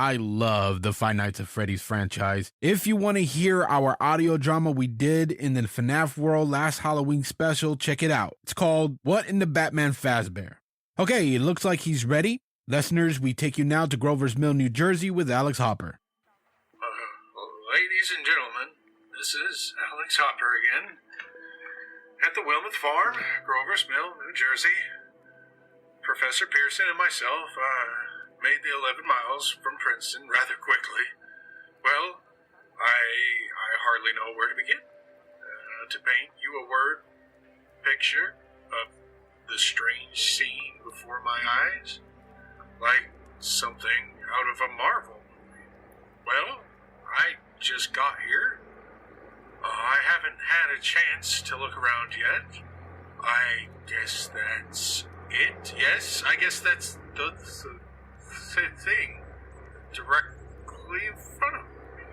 I love the Five Nights at Freddy's franchise. If you want to hear our audio drama we did in the FNAF World last Halloween special, check it out. It's called What in the Batman Fazbear. Okay, it looks like he's ready. Listeners, we take you now to Grover's Mill, New Jersey with Alex Hopper. Ladies and gentlemen, this is Alex Hopper again. At the Wilmuth Farm, Grover's Mill, New Jersey. Professor Pierson and myself made the 11 miles from Princeton rather quickly. Well, I hardly know where to begin. To paint you a word picture of the strange scene before my eyes, like something out of a Marvel movie. Well, I just got here. I haven't had a chance to look around yet. I guess that's it. Yes, I guess that's the thing directly in front of me.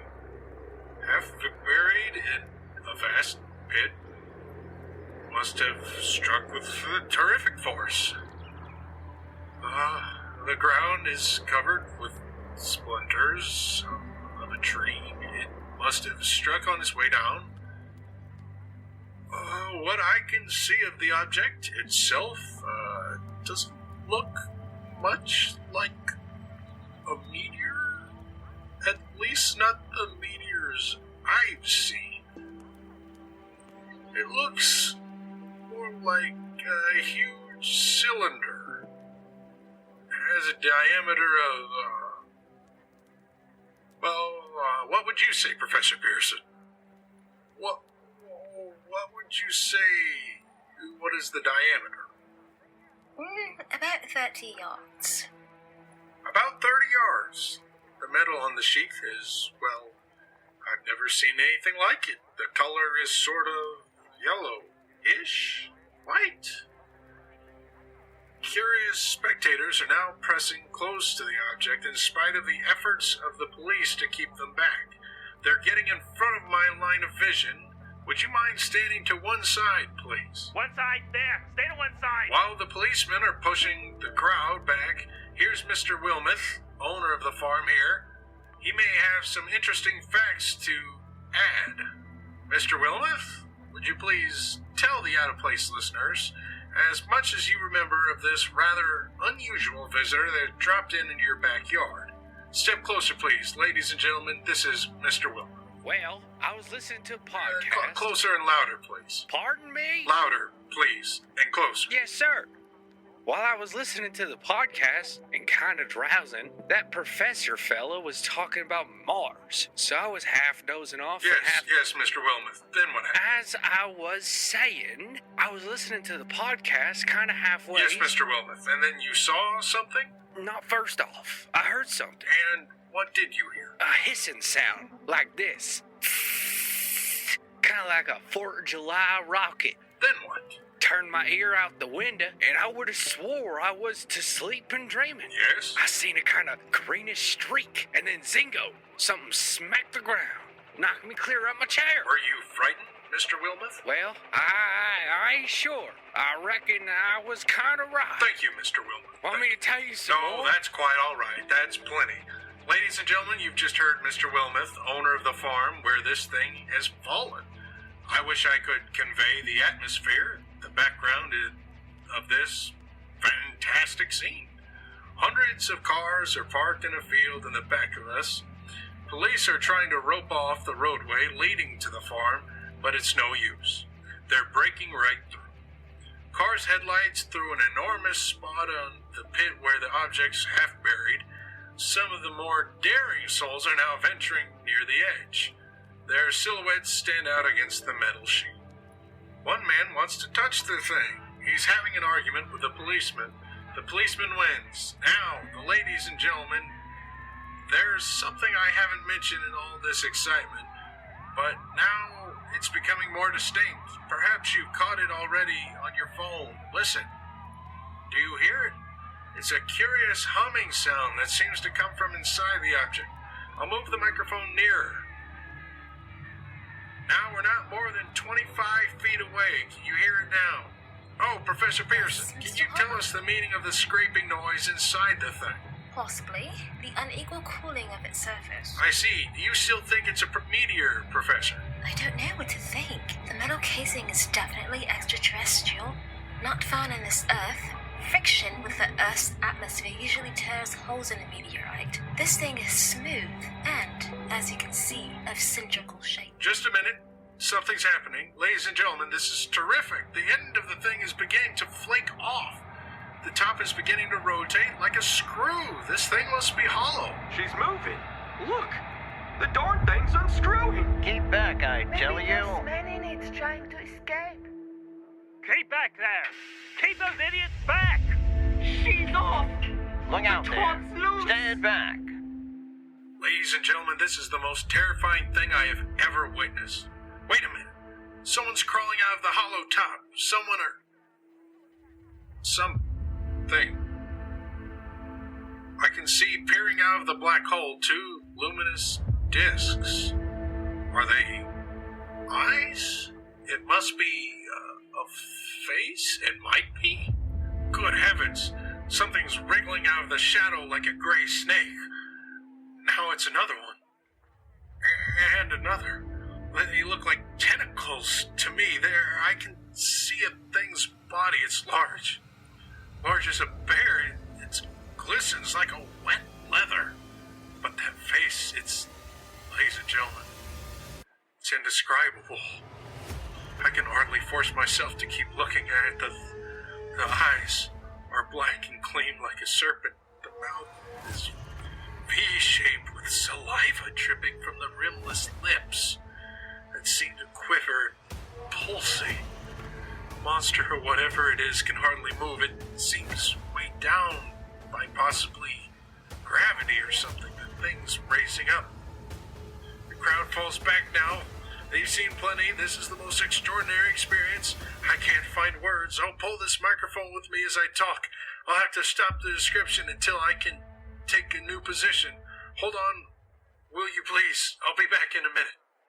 Half buried in a vast pit. Must have struck with terrific force. The ground is covered with splinters of a tree. It must have struck on its way down. What I can see of the object itself doesn't look much like a meteor. At least not the meteors I've seen. It looks more like a huge cylinder. It has a diameter of, what would you say, Professor Pierson? What would you say, what is the diameter? About 30 yards. About 30 yards. The metal on the sheath is, well, I've never seen anything like it. The color is sort of yellow-ish, white. Curious spectators are now pressing close to the object in spite of the efforts of the police to keep them back. They're getting in front of my line of vision. Would you mind standing to one side, please? One side, there. Stay to one side. While the policemen are pushing the crowd back, here's Mr. Wilmuth, owner of the farm here. He may have some interesting facts to add. Mr. Wilmuth, would you please tell the out-of-place listeners as much as you remember of this rather unusual visitor that dropped in your backyard? Step closer, please. Ladies and gentlemen, this is Mr. Wilmuth. Well, I was listening to a podcast. Closer and louder, please. Pardon me? Louder, please, and closer. Yes, sir. While I was listening to the podcast and kind of drowsing, that professor fellow was talking about Mars. So I was half dozing off. Yes, Mr. Wilmuth. Then what happened? As I was saying, I was listening to the podcast kind of halfway. Yes, Mr. Wilmuth. And then you saw something? Not first off. I heard something. And what did you hear? A hissing sound, like this. Kind of like a 4th of July rocket. Then what? Turned my ear out the window, and I would have swore I was to sleep and dreaming. Yes? I seen a kind of greenish streak, and then zingo, something smacked the ground, knocked me clear out my chair. Were you frightened, Mr. Wilmuth? Well, I ain't sure. I reckon I was kind of right. Thank you, Mr. Wilmuth. Want me to tell you some more? No, that's quite all right. That's plenty. Ladies and gentlemen, you've just heard Mr. Wilmuth, owner of the farm where this thing has fallen. I wish I could convey the atmosphere, the background of this fantastic scene. Hundreds of cars are parked in a field in the back of us. Police are trying to rope off the roadway leading to the farm, but it's no use. They're breaking right through. Cars' headlights through an enormous spot on the pit where the object's half buried. Some of the more daring souls are now venturing near the edge. Their silhouettes stand out against the metal sheet. One man wants to touch the thing. He's having an argument with the policeman. The policeman wins. Now, the ladies and gentlemen, there's something I haven't mentioned in all this excitement, but now it's becoming more distinct. Perhaps you've caught it already on your phone. Listen. Do you hear it? It's a curious humming sound that seems to come from inside the object. I'll move the microphone nearer. Now we're not more than 25 feet away. Can you hear it now? Oh, Professor Pierson, can you tell us the meaning of the scraping noise inside the thing? Possibly. The unequal cooling of its surface. I see. Do you still think it's a meteor, Professor? I don't know what to think. The metal casing is definitely extraterrestrial, not found on this Earth. Friction with the Earth's atmosphere usually tears holes in a meteorite. This thing is smooth and, as you can see, of cylindrical shape. Just a minute. Something's happening. Ladies and gentlemen, this is terrific. The end of the thing is beginning to flake off. The top is beginning to rotate like a screw. This thing must be hollow. She's moving. Look! The darn thing's unscrewing. Keep back, I tell you. Maybe it's trying to escape. Keep back there! Keep those idiots back! She's off! Look out there. Torque's loose. Stand back. Ladies and gentlemen, this is the most terrifying thing I have ever witnessed. Wait a minute. Someone's crawling out of the hollow top. Someone or something. I can see peering out of the black hole 2 luminous discs. Are they eyes? It must be a face? It might be? Good heavens. Something's wriggling out of the shadow like a gray snake. Now it's another one. And another. They look like tentacles to me. There, I can see a thing's body. It's large. Large as a bear. It glistens like a wet leather. But that face, ladies and gentlemen, it's indescribable. I can hardly force myself to keep looking at it. The eyes are black and clean like a serpent. The mouth is V-shaped with saliva dripping from the rimless lips that seem to quiver and pulsate. The monster, or whatever it is, can hardly move. It seems weighed down by possibly gravity or something. The thing's raising up. The crowd falls back now. They've seen plenty. This is the most extraordinary experience. I can't find words. I'll pull this microphone with me as I talk. I'll have to stop the description until I can take a new position. Hold on, will you please? I'll be back in a minute.